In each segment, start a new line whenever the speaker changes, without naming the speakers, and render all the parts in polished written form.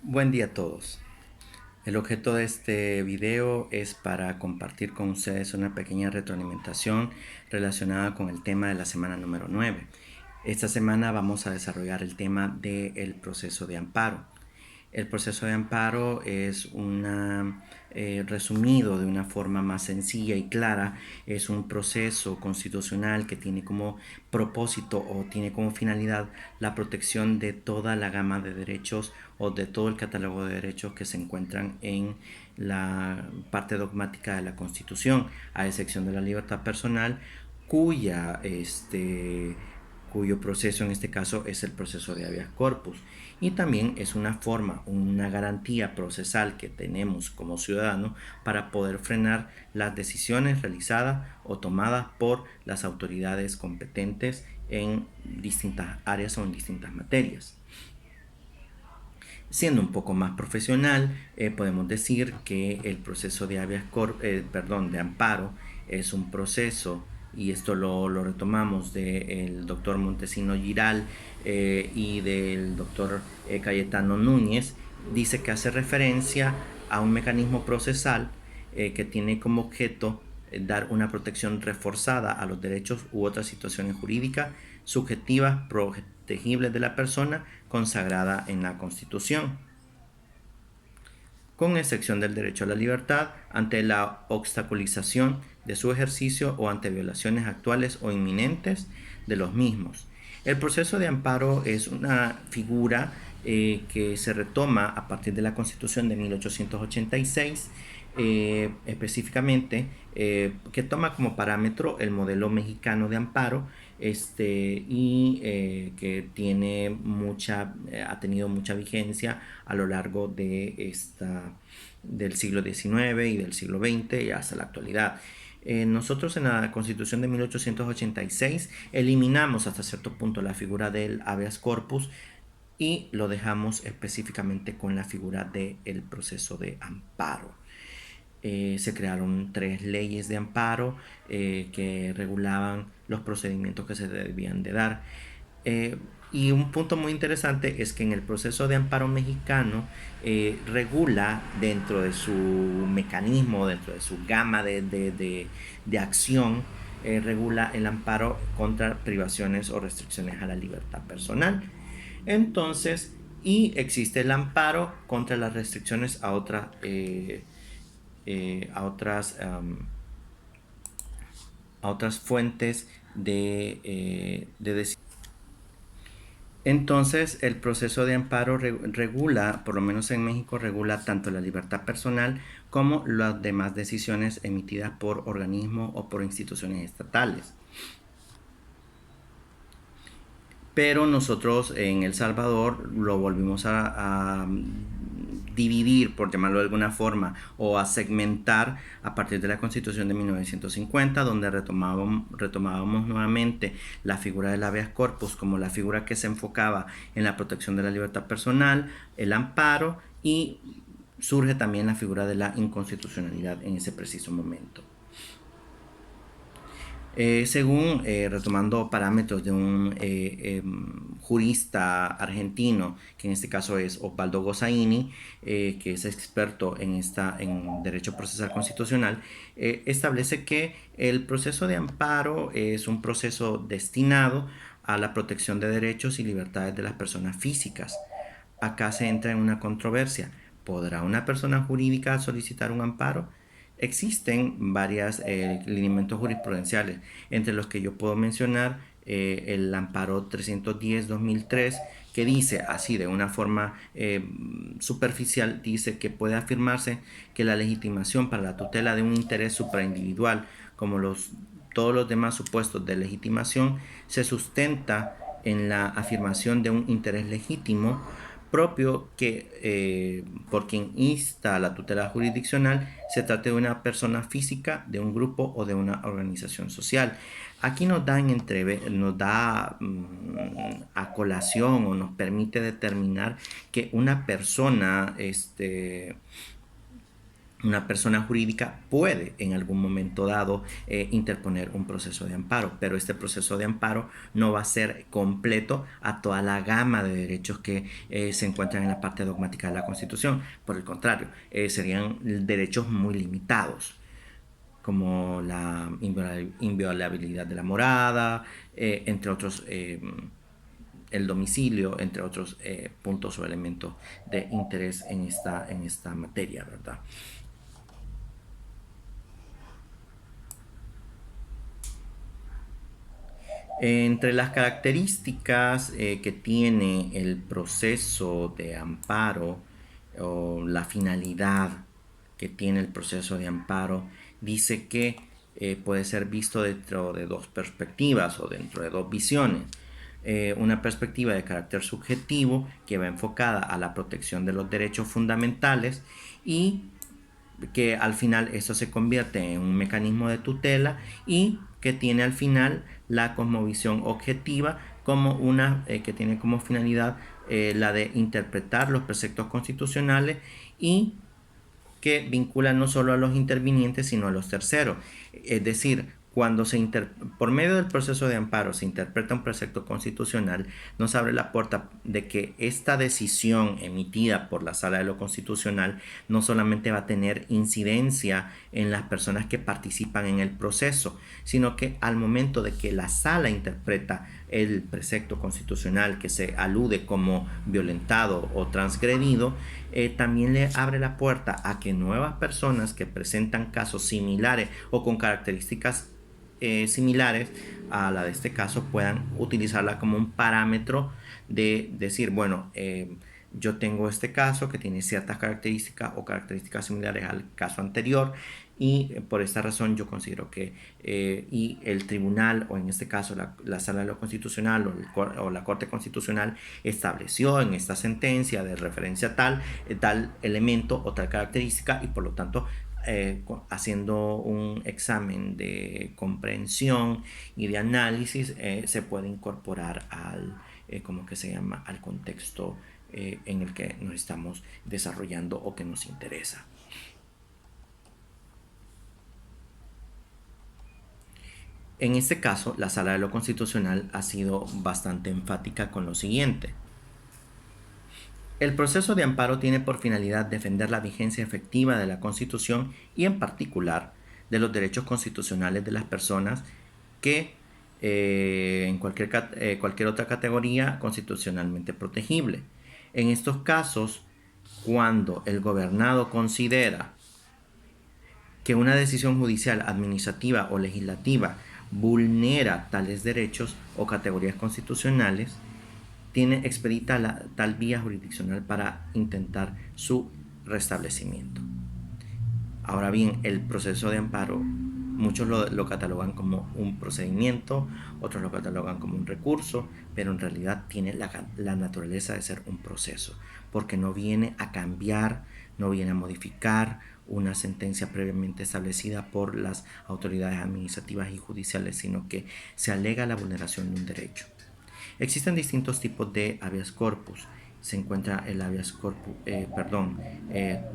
Buen día a todos. El objeto de este video es para compartir con ustedes una pequeña retroalimentación relacionada con el tema de la semana número 9. Esta semana vamos a desarrollar el tema del proceso de amparo. El proceso de amparo es resumido de una forma más sencilla y clara, es un proceso constitucional que tiene como propósito o tiene como finalidad la protección de toda la gama de derechos o de todo el catálogo de derechos que se encuentran en la parte dogmática de la Constitución, a excepción de la libertad personal, cuya cuyo proceso en este caso es el proceso de habeas corpus, y también es una forma, una garantía procesal que tenemos como ciudadanos para poder frenar las decisiones realizadas o tomadas por las autoridades competentes en distintas áreas o en distintas materias. Siendo un poco más profesional, podemos decir que el proceso de de amparo es un proceso, y esto lo retomamos del doctor Montesino Giral y del doctor Cayetano Núñez. Dice que hace referencia a un mecanismo procesal que tiene como objeto dar una protección reforzada a los derechos u otras situaciones jurídicas subjetivas protegibles de la persona consagrada en la Constitución, con excepción del derecho a la libertad ante la obstaculización de su ejercicio o ante violaciones actuales o inminentes de los mismos. El proceso de amparo es una figura que se retoma a partir de la Constitución de 1886, específicamente, que toma como parámetro el modelo mexicano de amparo, que ha tenido mucha vigencia a lo largo del siglo XIX y del siglo XX y hasta la actualidad. Nosotros en la Constitución de 1886 eliminamos hasta cierto punto la figura del habeas corpus y lo dejamos específicamente con la figura del proceso de amparo. Se crearon 3 leyes de amparo que regulaban los procedimientos que se debían de dar. Y un punto muy interesante es que en el proceso de amparo mexicano regula dentro de su mecanismo, dentro de su gama de acción, regula el amparo contra privaciones o restricciones a la libertad personal. Entonces, y existe el amparo contra las restricciones a otras a otras a otras fuentes de decisión. Entonces, el proceso de amparo regula, por lo menos en México, regula tanto la libertad personal como las demás decisiones emitidas por organismos o por instituciones estatales. Pero nosotros en El Salvador lo volvimos a dividir, por llamarlo de alguna forma, o a segmentar a partir de la Constitución de 1950, donde retomábamos nuevamente la figura del habeas corpus como la figura que se enfocaba en la protección de la libertad personal, el amparo, y surge también la figura de la inconstitucionalidad en ese preciso momento. Retomando parámetros de un jurista argentino, que en este caso es Osvaldo Gossaini, que es experto en derecho procesal constitucional, establece que el proceso de amparo es un proceso destinado a la protección de derechos y libertades de las personas físicas. Acá se entra en una controversia. ¿Podrá una persona jurídica solicitar un amparo? Existen varios lineamientos jurisprudenciales, entre los que yo puedo mencionar el amparo 310-2003, que dice así de una forma superficial, dice que puede afirmarse que la legitimación para la tutela de un interés supraindividual, como todos los demás supuestos de legitimación, se sustenta en la afirmación de un interés legítimo propio que por quien insta a la tutela jurisdiccional se trate de una persona física, de un grupo o de una organización social. Aquí nos da a colación o nos permite determinar que una persona una persona jurídica puede en algún momento dado interponer un proceso de amparo, pero este proceso de amparo no va a ser completo a toda la gama de derechos que se encuentran en la parte dogmática de la Constitución. Por el contrario, serían derechos muy limitados, como la inviolabilidad de la morada, entre otros, el domicilio, entre otros puntos o elementos de interés en esta materia, ¿verdad? Entre las características que tiene el proceso de amparo o la finalidad que tiene el proceso de amparo, dice que puede ser visto dentro de dos perspectivas o dentro de dos visiones. Una perspectiva de carácter subjetivo que va enfocada a la protección de los derechos fundamentales y que al final esto se convierte en un mecanismo de tutela y que tiene al final la cosmovisión objetiva como una que tiene como finalidad la de interpretar los preceptos constitucionales y que vincula no solo a los intervinientes sino a los terceros. Es decir, cuando por medio del proceso de amparo se interpreta un precepto constitucional, nos abre la puerta de que esta decisión emitida por la Sala de lo Constitucional no solamente va a tener incidencia en las personas que participan en el proceso, sino que al momento de que la Sala interpreta el precepto constitucional que se alude como violentado o transgredido, también le abre la puerta a que nuevas personas que presentan casos similares o con características similares a la de este caso puedan utilizarla como un parámetro de decir, bueno, yo tengo este caso que tiene ciertas características o características similares al caso anterior y por esta razón yo considero que y el tribunal o en este caso la Sala de lo Constitucional o la Corte Constitucional estableció en esta sentencia de referencia tal elemento o tal característica y por lo tanto haciendo un examen de comprensión y de análisis se puede incorporar al como que se llama al contexto en el que nos estamos desarrollando o que nos interesa. En este caso, la Sala de lo Constitucional ha sido bastante enfática con lo siguiente. El proceso de amparo tiene por finalidad defender la vigencia efectiva de la Constitución y en particular de los derechos constitucionales de las personas que en cualquier otra categoría constitucionalmente protegible. En estos casos, cuando el gobernado considera que una decisión judicial, administrativa o legislativa vulnera tales derechos o categorías constitucionales, tiene expedita tal vía jurisdiccional para intentar su restablecimiento. Ahora bien, el proceso de amparo, muchos lo catalogan como un procedimiento, otros lo catalogan como un recurso, pero en realidad tiene la naturaleza de ser un proceso, porque no viene a cambiar, no viene a modificar una sentencia previamente establecida por las autoridades administrativas y judiciales, sino que se alega la vulneración de un derecho. Existen distintos tipos de habeas corpus. Se encuentra el habeas corpus,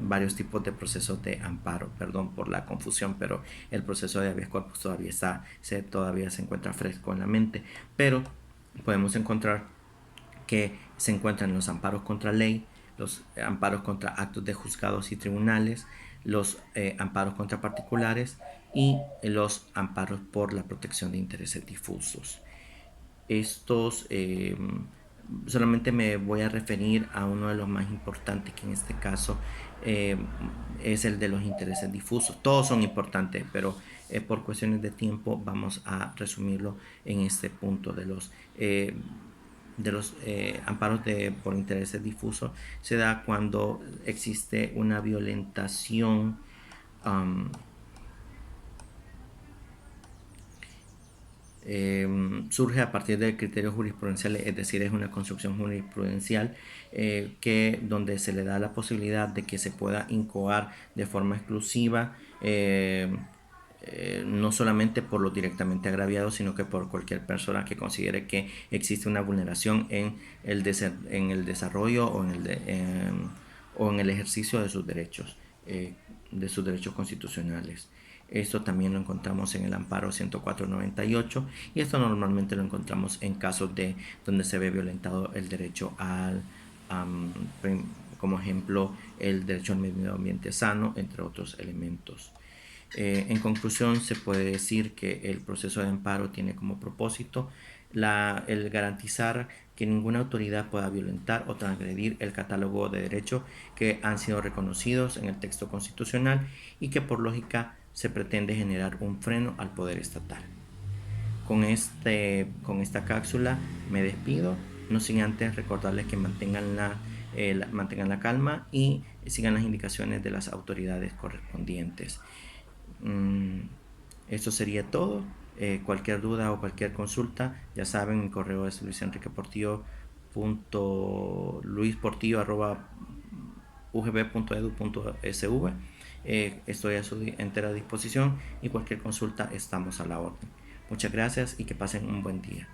varios tipos de procesos de amparo, perdón por la confusión, pero el proceso de habeas corpus todavía se encuentra fresco en la mente, pero podemos encontrar que se encuentran los amparos contra ley, los amparos contra actos de juzgados y tribunales, los amparos contra particulares y los amparos por la protección de intereses difusos. Estos solamente me voy a referir a uno de los más importantes, que en este caso es el de los intereses difusos. Todos son importantes, pero por cuestiones de tiempo vamos a resumirlo en este punto de los amparos por intereses difusos. Se da cuando existe una violentación surge a partir de criterios jurisprudenciales, es decir, es una construcción jurisprudencial donde se le da la posibilidad de que se pueda incoar de forma exclusiva no solamente por los directamente agraviados, sino que por cualquier persona que considere que existe una vulneración en el desarrollo o en el ejercicio de sus derechos de sus derechos constitucionales. Esto también lo encontramos en el amparo 10498 y esto normalmente lo encontramos en casos de donde se ve violentado el derecho al, como ejemplo, el derecho al medio ambiente sano, entre otros elementos. En conclusión, se puede decir que el proceso de amparo tiene como propósito el garantizar que ninguna autoridad pueda violentar o transgredir el catálogo de derechos que han sido reconocidos en el texto constitucional y que por lógica se pretende generar un freno al poder estatal. Con esta cápsula me despido, no sin antes recordarles que mantengan la calma y sigan las indicaciones de las autoridades correspondientes. Esto sería todo. Cualquier duda o cualquier consulta, ya saben, mi correo es luisenriqueportillo.luisportillo@ugb.edu.sv. Estoy a su entera disposición y cualquier consulta estamos a la orden. Muchas gracias y que pasen un buen día.